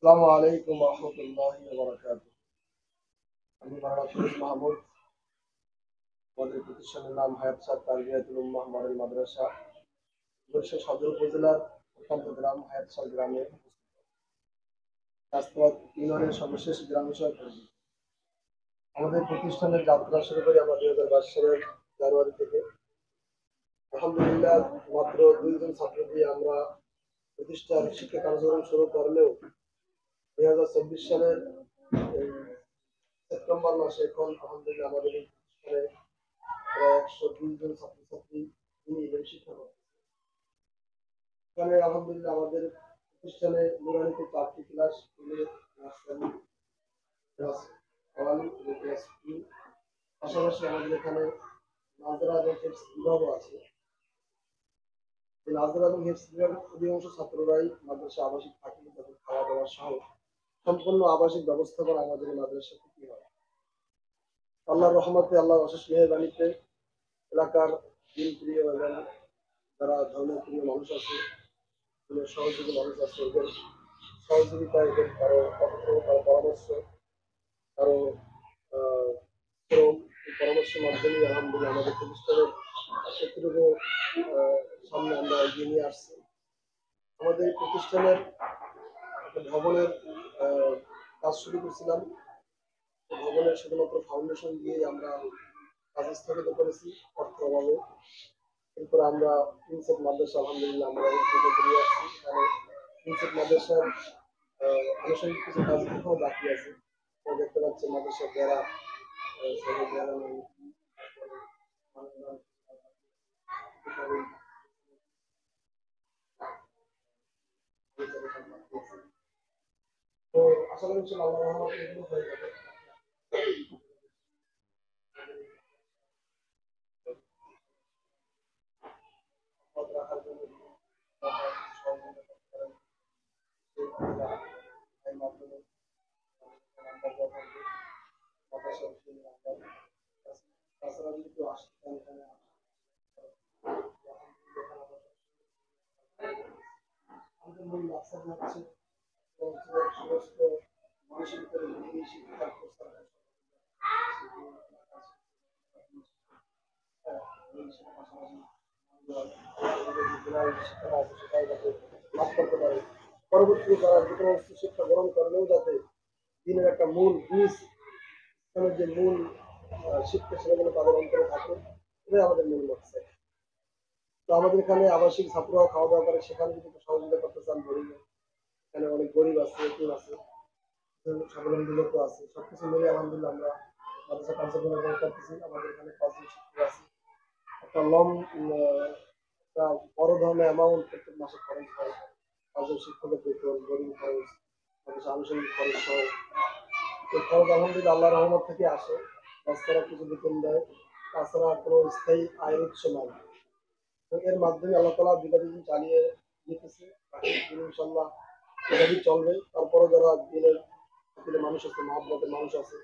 আসসালামু আলাইকুম ওয়া রাহমাতুল্লাহি ওয়া বারাকাতুহু। আমি মাওলানা ফিরোজ মাহমুদ। আমাদের প্রতিষ্ঠানের নাম হায়াত সাদ তারবিয়াতুল উম্মাহ মডেল মাদ্রাসা। বরিশাল সদর উপজেলার প্রত্যন্ত গ্রাম হায়াত সাদ গ্রামে রাজপথ ইউনিয়নের সর্বশেষ গ্রাম হিসেবে পরিচিত। আমাদের প্রতিষ্ঠানের যাত্রা শুরু করি আমরা 2022 সালের জানুয়ারি থেকে। আলহামদুলিল্লাহ মাত্র 2 জন ছাত্র দিয়ে আমরা প্রতিষ্ঠান শিক্ষা কার্যক্রম শুরু করলেও 2024 সালের এই সেপ্টেম্বর মাসে এখন আলহামদুলিল্লাহ আমাদের এই প্রতিষ্ঠানে প্রায় 120 জন ছাত্রছাত্রী শিক্ষা করছে। এখানে আলহামদুলিল্লাহ আমাদের প্রতিষ্ঠানে নুরানিতে 4টি ক্লাস, নার্সারি, ক্লাস 1 এবং ক্লাস 2। পাশাপাশি আমাদের এখানে নাজরা এবং হেফজ বিভাগও আছে। এই নাজরা এবং হেফজ বিভাগের অধিকাংশ ছাত্ররাই মাদ্রাসা আবাসিক থাকলে তাদের খাওয়া দাওয়া সহ সম্পূর্ণ আবাসিক ব্যবস্থাপনা আমাদের এই মাদ্রাসা থেকে হয়। আল্লাহর রহমতে, আল্লাহর অশেষ মেহেরবানিতে এলাকার দিনপ্রিয় এবং যারা ধর্মপ্রিয় মানুষ আছে, সহযোগী মানুষ আছে, এদের সহযোগিতা, এদের কারো অর্থ, কারো পরামর্শ, কারো শ্রম, এই পরামর্শের মাধ্যমে আলহামদুলিল্লাহ আমাদের প্রতিষ্ঠানের সেতুটুকু সামনে আমরা এগিয়ে নিয়ে আসছি। আমাদের এই প্রতিষ্ঠানের একটা ভবনের কাজ শুরু করছিলাম। ভবনের শুধুমাত্র ফাউন্ডেশন দিয়ে আমরা কাজ স্থগিত করেছি অর্থের অভাবে। এরপর আমরা প্রিন্সেপ মাদ্রাসা আলহামদুলিল্লাহ আমরা এই পর্যন্ত নিয়ে আসছি। এখানে প্রিন্সেপ মাদ্রাসার আনুষঙ্গিক কিছু কাজ এখনো বাকি আছে। দেখতে পাচ্ছেন মাদ্রাসার যারা তো আশা করি আল্লাহ রহমত এগুলো হয়ে যাবে। রাখার জন্য সহযোগিতা করতে পারেন সেই মাধ্যমে মাদ্রাসার তাছাড়া যদি কেউ আসতে চান এখানে আমাদের মূল মাকসাদ হচ্ছে অঞ্চলের সমস্ত মানুষের ভিতরে দিনী শিক্ষার প্রসার শিক্ষা আছে সেটাও যাতে লাভ করতে পারে। পরবর্তীতে তারা যে কোনো শিক্ষা গ্রহণ করলেও যাতে দিনের একটা মূল বীজ, ইসলামের যে মূল শিক্ষা সেটা যেন তাদের অন্তরে থাকে, এটাই আমাদের মূল লক্ষ্য। তো আমাদের এখানে আবাসিক ছাত্ররাও খাওয়া দাওয়া করে, সেখানে যদি একটু সহযোগিতা করতে চান বলুন। এখানে অনেক গরিব আছে, এতিম আছে, স্বাবলম্বী লোক আছে, সবকিছু মিলে আলহামদুলিল্লাহ আমরা মাদ্রাসা কার্যক্রম করতেছি। আমাদের এখানে 5 জন শিক্ষক আছে। একটা একটা বড় ধরনের অ্যামাউন্ট প্রত্যেক মাসে খরচ হয়। 5 জন শিক্ষকের বেতন, বোর্ডিং খরচ, মাদ্রাসা আনুষঙ্গিক খরচ সহ এই খরচ আলহামদুলিল্লাহ আল্লাহ রহমত থেকে আসে। বাচ্চারা কিছু বেতন দেয়, তাছাড়া কোনো স্থায়ী আয়ের উৎস নাই। এর মাধ্যমে আল্লাহ তালা বিগত দিন চালিয়ে যেতেছে, ইনশাল্লাহ এভাবেই চলবে। তারপরে যারা দিনের মানুষ আছে, মহাব্বতের মানুষ আছে,